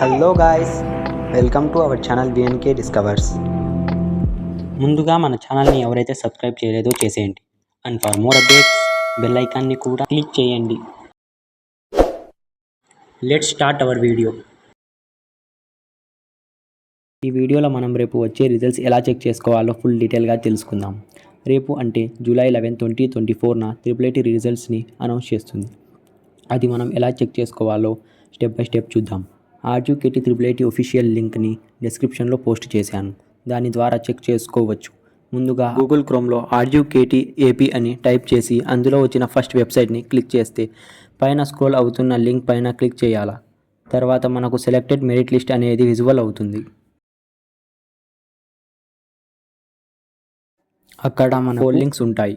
Hello guys, welcome to our channel BNK discovers. ముందుగా మన ఛానల్ని ఎవరైతే సబ్స్క్రైబ్ చేయలేదో చేసేయండి. And for more updates bell ఐకాన్ని కూడా క్లిక్ చేయండి. Let's start our video. ఈ వీడియోలో మనం రేపు వచ్చే రిజల్ట్స్ ఎలా చెక్ చేసుకోవాలో ఫుల్ డీటెయిల్గా తెలుసుకుందాం. రేపు అంటే జూలై 11, 2024న IIIT రిజల్ట్స్ని అనౌన్స్ చేస్తుంది. అది మనం ఎలా చెక్ చేసుకోవాలో స్టెప్ బై స్టెప్ చూద్దాం. ఆర్జీకేటీ IIIT ఒఫీషియల్ లింక్ని డిస్క్రిప్షన్లో పోస్ట్ చేశాను. దాని ద్వారా చెక్ చేసుకోవచ్చు. ముందుగా గూగుల్ క్రోమ్లో ఆర్జీకేటీ ఏపీ అని టైప్ చేసి అందులో వచ్చిన ఫస్ట్ వెబ్సైట్ని క్లిక్ చేస్తే పైన స్క్రోల్ అవుతున్న లింక్ పైన క్లిక్ చేయాలా. తర్వాత మనకు సెలెక్టెడ్ మెరిట్ లిస్ట్ అనేది విజువల్ అవుతుంది. అక్కడ మన లింక్స్ ఉంటాయి.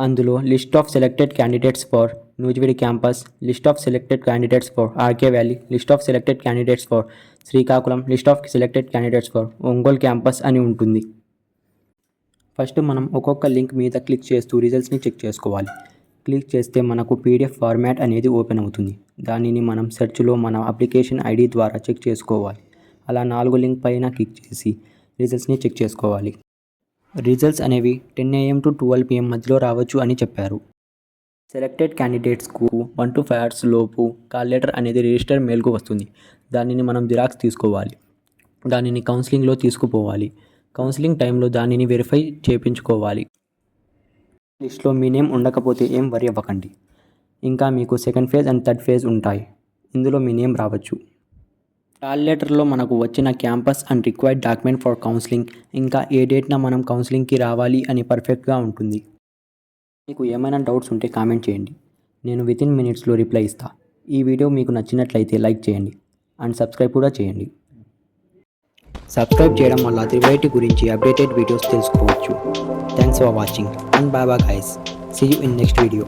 అందులో list of selected candidates for Nuzvid campus, list of selected candidates for RK Valley, list of selected candidates for Srikakulam, list of selected candidates for Ongole campus అని ఉంటుంది. ఫస్ట్ మనం ఒక్కొక్క లింక్ మీద క్లిక్ చేస్తూ రిజల్ట్స్ని చెక్ చేసుకోవాలి. క్లిక్ చేస్తే మనకు PDF ఫార్మాట్ అనేది ఓపెన్ అవుతుంది. దానిని మనం సెర్చ్లో మన అప్లికేషన్ ID ద్వారా చెక్ చేసుకోవాలి. అలా 4 లింక్ పైన క్లిక్ చేసి రిజల్ట్స్ని చెక్ చేసుకోవాలి. రిజల్ట్స్ అనేవి 10 AM to 12 PM మధ్యలో రావచ్చు అని చెప్పారు. సెలెక్టెడ్ క్యాండిడేట్స్కు 1 to 5 hours లోపు కాల్ లెటర్ అనేది రిజిస్టర్ మెయిల్కు వస్తుంది. దానిని మనం జిరాక్స్ తీసుకోవాలి. దానిని కౌన్సిలింగ్లో తీసుకుపోవాలి. కౌన్సిలింగ్ టైంలో దానిని వెరిఫై చేయించుకోవాలి. లిస్ట్లో మీ నేమ్ ఉండకపోతే ఏం వరి అవ్వకండి. ఇంకా మీకు second phase and third phase ఉంటాయి. ఇందులో మీ నేమ్ రావచ్చు. కాల్ లెటర్లో మనకు వచ్చిన campus and required document for counselling, ఇంకా ఏ డేట్న మనం కౌన్సిలింగ్కి రావాలి అని పర్ఫెక్ట్గా ఉంటుంది. మీకు ఏమైనా డౌట్స్ ఉంటే కామెంట్ చేయండి. నేను వితిన్ మినిట్స్లో రిప్లై ఇస్తా. ఈ వీడియో మీకు నచ్చినట్లయితే లైక్ చేయండి అండ్ సబ్స్క్రైబ్ కూడా చేయండి. సబ్స్క్రైబ్ చేయడం వల్ల IIIT గురించి అప్డేటెడ్ వీడియోస్ తెలుసుకోవచ్చు. Thanks for watching and bye bye guys. See you in next video.